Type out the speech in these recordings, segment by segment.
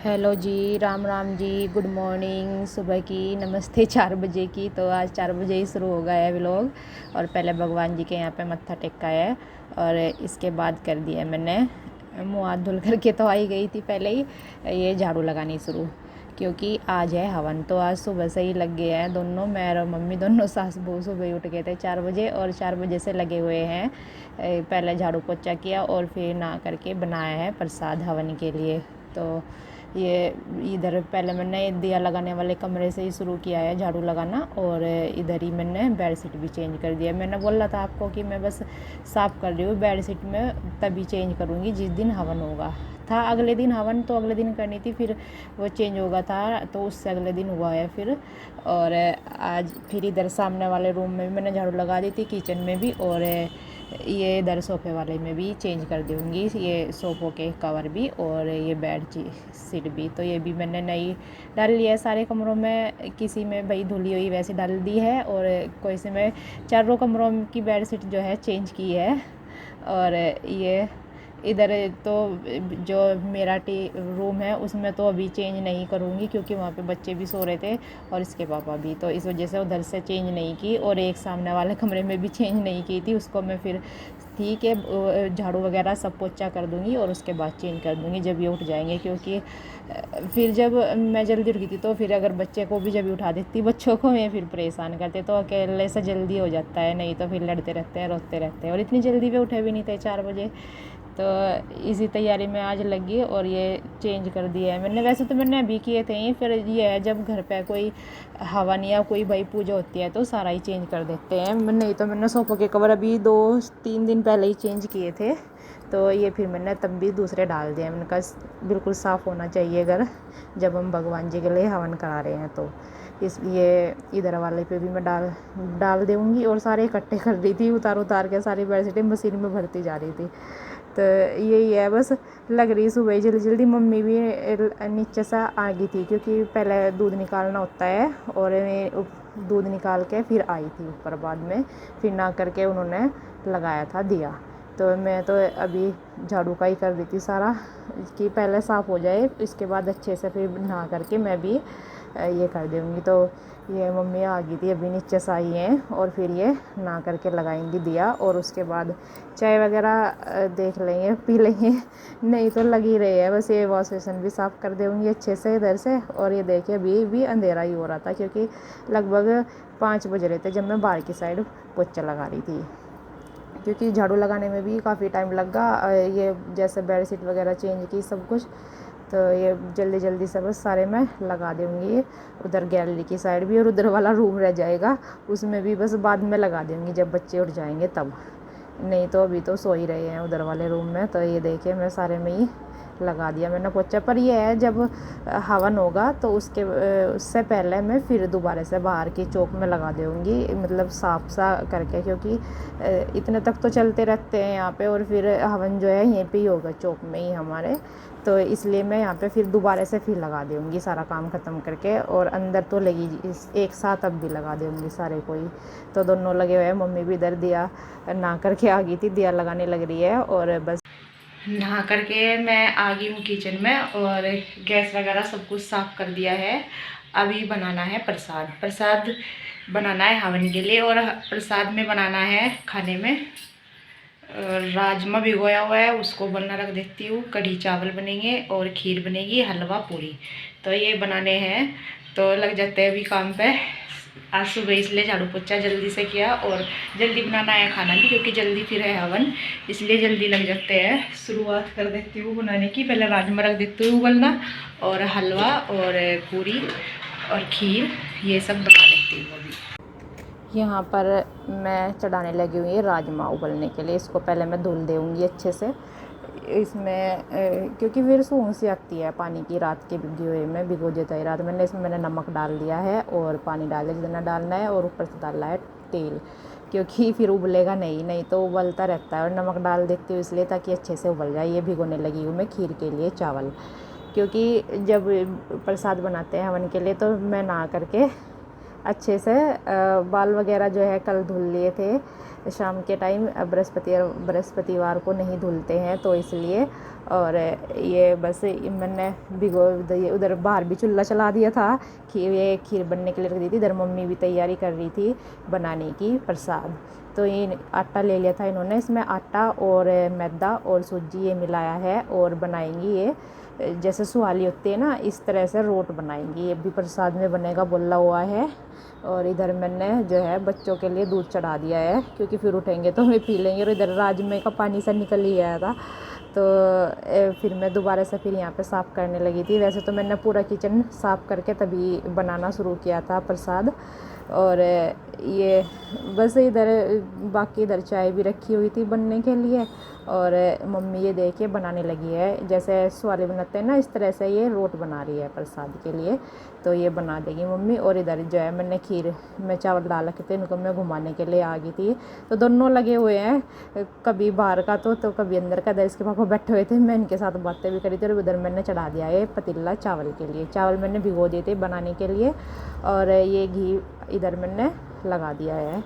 Hello जी, Ram Ram ji, good morning. सुबह की नमस्ते 4 बजे की। तो आज 4 बजे ही शुरू हो गया है व्लॉग। और पहले भगवान जी के यहाँ पे मत्था टेका है और इसके बाद कर दिया मैंने मुँह हाथ धुल करके तो आई गई थी पहले ही ये झाड़ू लगानी शुरू, क्योंकि आज है हवन। तो आज सुबह से ही लग गए हैं दोनों, मैं और मम्मी दोनों सास बहू सुबह ही उठ गए थे 4 बजे और 4 बजे से लगे हुए हैं। पहले झाड़ू पोछा किया और फिर नहा करके बनाया है प्रसाद हवन के लिए। तो ये इधर पहले मैंने दिया लगाने वाले कमरे से ही शुरू किया है झाड़ू लगाना, और इधर ही मैंने बेडशीट भी चेंज कर दिया। मैंने बोला था आपको कि मैं बस साफ़ कर रही हूँ बेडशीट में, तभी चेंज करूँगी जिस दिन हवन होगा। था अगले दिन हवन, तो अगले दिन करनी थी, फिर वो चेंज होगा था तो उससे अगले दिन हुआ है फिर। और आज फिर इधर सामने वाले रूम में भी मैंने झाड़ू लगा दी थी, किचन में भी, और ये इधर सोफ़े वाले में भी चेंज कर दूँगी, ये सोफ़ों के कवर भी और ये बेड सीट भी। तो ये भी मैंने नई डाल लिया है सारे कमरों में, किसी में भाई धुली हुई वैसे डाल दी है, और कोई से में चारों कमरों की बेड शीट जो है चेंज की है। और ये इधर तो जो मेरा रूम है उसमें तो अभी चेंज नहीं करूँगी, क्योंकि वहाँ पे बच्चे भी सो रहे थे और इसके पापा भी, तो इस वजह से उधर से चेंज नहीं की। और एक सामने वाले कमरे में भी चेंज नहीं की थी, उसको मैं फिर ठीक है झाड़ू वगैरह सब पोछा कर दूँगी और उसके बाद चेंज कर दूँगी जब ये उठ जाएंगे। क्योंकि फिर जब मैं जल्दी उठ गई थी तो फिर अगर बच्चे को भी जब भी उठा देती बच्चों को मैं फिर परेशान करते, तो अकेले से जल्दी हो जाता है, नहीं तो फिर लड़ते रहते हैं रोते रहते हैं। और इतनी जल्दी वे उठे भी नहीं थे 4 बजे। तो इसी तैयारी में आज लगी और ये चेंज कर दिया है मैंने। वैसे तो मैंने अभी किए थे ही, फिर ये है जब घर पे कोई हवन या कोई भाई पूजा होती है तो सारा ही चेंज कर देते हैं। नहीं तो मैंने सोफ़ों के कवर अभी 2-3 दिन पहले ही चेंज किए थे, तो ये फिर मैंने तब भी दूसरे डाल दिए। मैंने कहा बिल्कुल साफ़ होना चाहिए घर जब हम भगवान जी के लिए हवन करा रहे हैं। तो इसलिए इधर वाले पे भी मैं डाल दूँगी। और सारे इकट्ठे कर रही थी, उतार के सारी बेडशीटें मशीन में भरती जा रही थी। तो यही है, बस लग रही सुबह जल्दी जल्दी। मम्मी भी नीचे से आ गई थी, क्योंकि पहले दूध निकालना होता है, और मैं दूध निकाल के फिर आई थी ऊपर बाद में, फिर ना करके उन्होंने लगाया था दिया। तो मैं तो अभी झाड़ू का ही कर दी थी सारा, कि पहले साफ़ हो जाए, इसके बाद अच्छे से फिर नहा करके मैं भी ये कर दूँगी। तो ये मम्मी आ गई थी अभी नीचे से आई हैं, और फिर ये नहा करके लगाएंगी दिया, और उसके बाद चाय वगैरह देख लेंगे पी लेंगे। नहीं तो लगी रही है बस। ये वॉश बेसिन भी साफ़ कर दूँगी अच्छे से इधर से। और ये देखिए अभी भी अंधेरा ही हो रहा था, क्योंकि लगभग 5 बज रहे थे जब मैं बाहर की साइड पोछा लगा रही थी, क्योंकि झाड़ू लगाने में भी काफ़ी टाइम लगा। ये जैसे बेड शीट वगैरह चेंज की सब कुछ, तो ये जल्दी जल्दी से बस सारे मैं लगा दूँगी। उधर गैलरी की साइड भी, और उधर वाला रूम रह जाएगा उसमें भी बस बाद में लगा दूँगी जब बच्चे उठ जाएंगे तब। नहीं तो अभी तो सो ही रहे हैं उधर वाले रूम में। तो ये देखिए मैं सारे में ही लगा दिया मैंने पोछा। पर ये है जब हवन होगा तो उससे पहले मैं फिर दोबारा से बाहर की चौक में लगा दूँगी, मतलब साफ सा करके, क्योंकि इतने तक तो चलते रहते हैं यहाँ पे, और फिर हवन जो है यहीं पे ही होगा चौक में ही हमारे। तो इसलिए मैं यहाँ पे फिर दोबारा से फिर लगा दूँगी सारा काम ख़त्म करके, और अंदर तो लगी एक साथ अब भी लगा दूँगी सारे को ही। तो दोनों लगे हुए हैं, मम्मी भी इधर दिया नहा करके आ गई थी, दिया लगाने लग रही है। और बस नहा करके मैं आ गई हूँ किचन में, और गैस वगैरह सब कुछ साफ़ कर दिया है। अभी बनाना है प्रसाद बनाना है हवन के लिए, और प्रसाद में बनाना है खाने में राजमा भिगोया हुआ है, उसको बनना रख देती हूँ। कढ़ी चावल बनेंगे और खीर बनेगी, हलवा पूरी। तो ये बनाने हैं, तो लग जाते हैं अभी काम पे। आज सुबह इसलिए झाड़ू पोछा जल्दी से किया, और जल्दी बनाना है खाना भी, क्योंकि जल्दी फिर है हवन, इसलिए जल्दी लग जाते हैं। शुरुआत कर देती हूँ बनाने की। पहले राजमा रख देती हूँ उबलना, और हलवा और पूरी और खीर ये सब बना लेती हूँ अभी। यहाँ पर मैं चढ़ाने लगी हुई है राजमा उबलने के लिए। इसको पहले मैं धुल दूँगी अच्छे से। इसमें क्योंकि फिर सूंघ सी आती है पानी की, रात के भिगे हुए में भिगो देता है रात मैंने। इसमें मैंने नमक डाल दिया है और पानी डाल दिया जितना डालना है, और ऊपर से डालना है तेल, क्योंकि फिर उबलेगा नहीं तो उबलता रहता है। और नमक डाल देती हूँ इसलिए ताकि अच्छे से उबल जाए। ये भिगोने लगी हूँ मैं खीर के लिए चावल, क्योंकि जब प्रसाद बनाते हैं हवन के लिए तो मैं नहा करके अच्छे से बाल वगैरह जो है कल धुल लिए थे, शाम के टाइम बृहस्पतिवार को नहीं धुलते हैं, तो इसलिए। और ये बस मैंने भिगो उधर बाहर भी चूल्हा चला दिया था, खीर बनने के लिए रख दी थी। इधर मम्मी भी तैयारी कर रही थी बनाने की प्रसाद। तो ये आटा ले लिया था इन्होंने, इसमें आटा और मैदा और सूजी ये मिलाया है और बनाएंगी ये जैसे सुहाली होती है ना, इस तरह से रोट बनाएंगी। ये भी प्रसाद में बनेगा बोला हुआ है। और इधर मैंने जो है बच्चों के लिए दूध चढ़ा दिया है, क्योंकि फिर उठेंगे तो हमें पी लेंगे। और इधर राजमे का पानी सा निकल ही आया था, तो फिर मैं दोबारा से फिर यहाँ पे साफ़ करने लगी थी। वैसे तो मैंने पूरा किचन साफ़ करके तभी बनाना शुरू किया था प्रसाद। और ये बस इधर बाकी इधर चाय भी रखी हुई थी बनने के लिए। और मम्मी ये देखिए बनाने लगी है, जैसे स्वाले बनाते हैं ना, इस तरह से ये रोट बना रही है प्रसाद के लिए। तो ये बना देगी मम्मी। और इधर जो है मैंने खीर में चावल डाल रखे थे, इनको मैं घुमाने के लिए आ गई थी। तो दोनों लगे हुए हैं, कभी बाहर का तो कभी अंदर का। इधर इसके पापा बैठे हुए थे, मैं इनके साथ बातें भी करी थी। और उधर मैंने चढ़ा दिया है पतीला चावल के लिए। चावल मैंने भिगो दिए थे बनाने के लिए। और ये घी इधर मैंने लगा दिया है,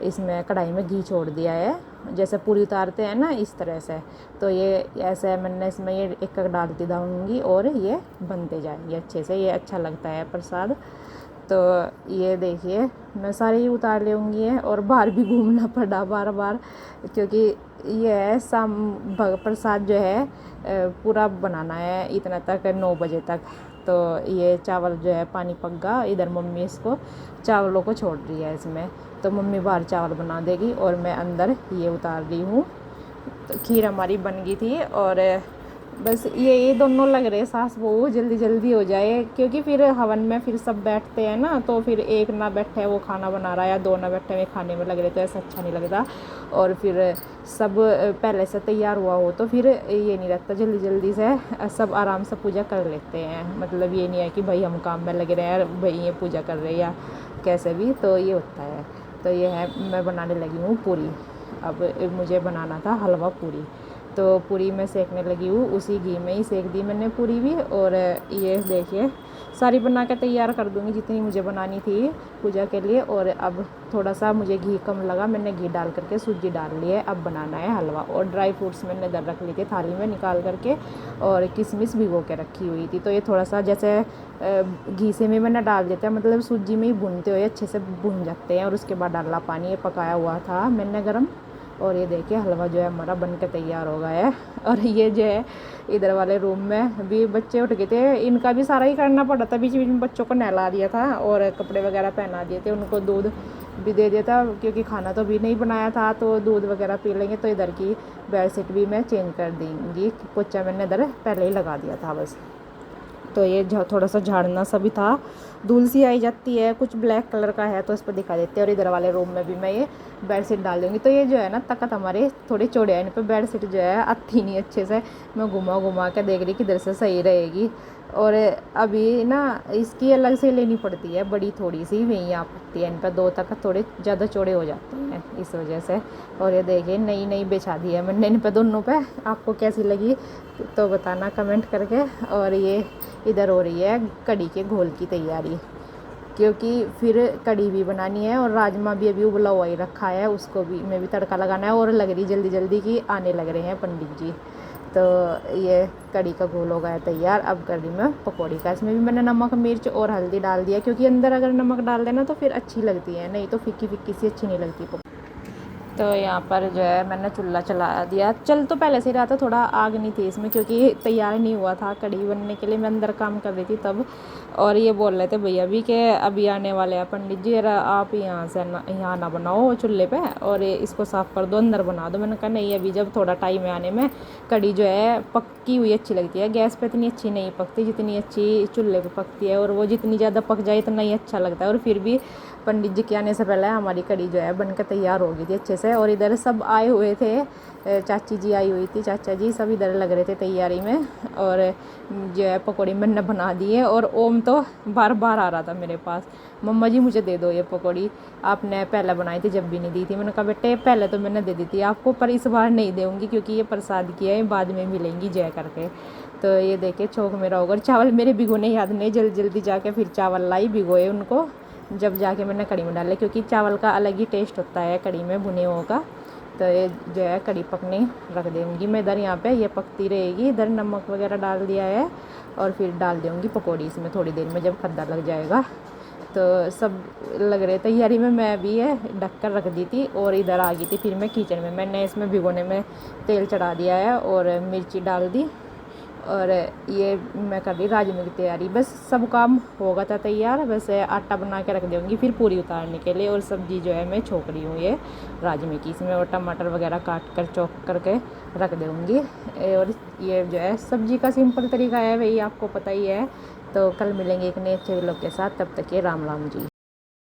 इसमें कढ़ाई में घी छोड़ दिया है, जैसे पूरी उतारते हैं ना, इस तरह से। तो ये ऐसे मैंने इसमें ये एक डालती जाऊँगी और ये बनते जाएंगे अच्छे से। ये अच्छा लगता है प्रसाद। तो ये देखिए मैं सारे ही उतार लूँगी। और बाहर भी घूमना पड़ा बार बार, क्योंकि ये है प्रसाद जो है पूरा बनाना है इतना तक 9 बजे तक। तो ये चावल जो है पानी पक गया। इधर मम्मी इसको चावलों को छोड़ रही है इसमें, तो मम्मी बाहर चावल बना देगी और मैं अंदर ये उतार रही हूँ। तो खीर हमारी बन गई थी। और बस ये दोनों लग रहे सास बहू जल्दी जल्दी हो जाए, क्योंकि फिर हवन में फिर सब बैठते हैं ना, तो फिर एक ना बैठे वो खाना बना रहा है या दो ना बैठे हुए खाने में लग रहे, तो ऐसा अच्छा नहीं लगता। और फिर सब पहले से तैयार हुआ हो तो फिर ये नहीं रहता, जल्दी जल्दी से सब आराम से पूजा कर लेते हैं। मतलब ये नहीं है कि भाई हम काम में लगे रहे हैं, भाई ये पूजा कर रहे हैं या कैसे भी, तो ये होता है। तो ये है, मैं बनाने लगी हूँ पूरी। अब मुझे बनाना था हलवा पूरी, तो पूरी मैं सेकने लगी हूँ, उसी घी में ही सेक दी मैंने पूरी भी। और ये देखिए सारी बना के तैयार कर दूँगी जितनी मुझे बनानी थी पूजा के लिए। और अब थोड़ा सा मुझे घी कम लगा, मैंने घी डाल करके सूजी डाल ली है। अब बनाना है हलवा। और ड्राई फ्रूट्स मैंने इधर रख ली थी थाली में निकाल करके, और किशमिश भिगो के रखी हुई थी। तो ये थोड़ा सा जैसे घी से में मैंने डाल देता है, मतलब सूजी में ही भूनते हुए अच्छे से भून जाते हैं। और उसके बाद डालना पानी, ये पकाया हुआ था मैंने गरम। और ये देखिए हलवा जो है हमारा बन के तैयार हो गया है। और ये जो है इधर वाले रूम में भी बच्चे उठ गए थे, इनका भी सारा ही करना पड़ा था। बीच बीच में बच्चों को नहला दिया था और कपड़े वगैरह पहना दिए थे, उनको दूध भी दे दिया था, क्योंकि खाना तो भी नहीं बनाया था, तो दूध वगैरह पी लेंगे। तो इधर की बेडशीट भी मैं चेंज कर दूँगी, पोछा मैंने इधर पहले ही लगा दिया था बस। तो ये थोड़ा सा झाड़ना सा भी था, धूल सी आई जाती है, कुछ ब्लैक कलर का है तो इस पर दिखा देते हैं। और इधर वाले रूम में भी मैं ये बेडशीट डाल दूँगी। तो ये जो है ना तख्त हमारे थोड़े चौड़े हैं, इन पर बेडशीट जो है आती नहीं अच्छे से। मैं घुमा घुमा के देख रही किधर से सही रहेगी। और अभी ना इसकी अलग से लेनी पड़ती है, बड़ी थोड़ी सी वहीं आ पड़ती है, इन पर 2 तक थोड़े ज़्यादा चौड़े हो जाते हैं इस वजह से। और ये देखिए नई नई बिछा दी है मैंने इन पर दोनों पे। आपको कैसी लगी तो बताना कमेंट करके। और ये इधर हो रही है कढ़ी के घोल की तैयारी, क्योंकि फिर कढ़ी भी बनानी है और राजमा भी अभी उबला हुआ ही रखा है, उसको भी मैं भी तड़का लगाना है। और लग रही जल्दी जल्दी कि आने लग रहे हैं पंडित जी। तो ये कढ़ी का घोल हो गया तैयार। अब कर रही मैं पकौड़ी का। इसमें भी मैंने नमक मिर्च और हल्दी डाल दिया, क्योंकि अंदर अगर नमक डाल देना तो फिर अच्छी लगती है, नहीं तो फीकी फीकी सी अच्छी नहीं लगती। तो यहाँ पर जो है मैंने चूल्हा चला दिया, चल तो पहले से ही रहा था, थोड़ा आग नहीं थी इसमें, क्योंकि तैयार नहीं हुआ था कढ़ी बनने के लिए, मैं अंदर काम कर रही थी तब। और ये बोल रहे थे भैया भी कि अभी आने वाले हैं पंडित जी, आप यहाँ से यहाँ ना बनाओ चूल्हे पे, और इसको साफ़ कर दो, अंदर बना दो। मैंने कहा नहीं, अभी जब थोड़ा टाइम है आने में, कढ़ी जो है पक्की हुई अच्छी लगती है, गैस पे इतनी अच्छी नहीं पकती जितनी अच्छी चूल्हे पे पकती है। और वो जितनी ज़्यादा पक जाए इतना ही अच्छा लगता है। और फिर भी पंडित जी के आने से पहले हमारी कढ़ी जो है बनकर तैयार हो गई थी अच्छे से। और इधर सब आए हुए थे, चाची जी आई हुई थी, चाचा जी सब इधर लग रहे थे तैयारी में। और जो है पकौड़ी मैंने बना दी है। और ओम तो बार बार आ रहा था मेरे पास, मम्मा जी मुझे दे दो ये पकौड़ी, आपने पहले बनाई थी जब भी नहीं दी थी। मैंने कहा बेटे पहले तो मैंने दे दी थी आपको, पर इस बार नहीं दूँगी, क्योंकि ये प्रसाद की है, बाद में मिलेंगी जय करके। तो ये देखे छोंक मेरा होगा। चावल मेरे भिगोने याद नहीं, जल्दी जल्दी जाके फिर चावल लाई, भिगोए उनको, जब जाके मैंने कढ़ी में डाले, क्योंकि चावल का अलग ही टेस्ट होता है कढ़ी में भुने हुओं का। तो ये जो है कढ़ी पकने रख दूँगी मैं इधर, यहाँ पे ये पकती रहेगी। इधर नमक वगैरह डाल दिया है और फिर डाल दूँगी पकौड़ी इसमें थोड़ी देर में, जब खद्दा लग जाएगा। तो सब लग रहे तैयारी में, मैं भी है ढक कर रख दी थी और इधर आ गई थी फिर मैं किचन में। मैंने इसमें भिगोने में तेल चढ़ा दिया है और मिर्ची डाल दी और ये मैं कर रही राजमे की तैयारी। बस सब काम होगा था तैयार, बस आटा बना के रख दूँगी फिर पूरी उतारने के लिए। और सब्ज़ी जो है मैं छोक रही हूँ ये राजमे की, इसमें और टमाटर वगैरह काट कर चॉप करके रख दूँगी। और ये जो है सब्ज़ी का सिंपल तरीका है, वही आपको पता ही है। तो कल मिलेंगे एक नए अच्छे व्लॉग के साथ, तब तक के राम राम जी।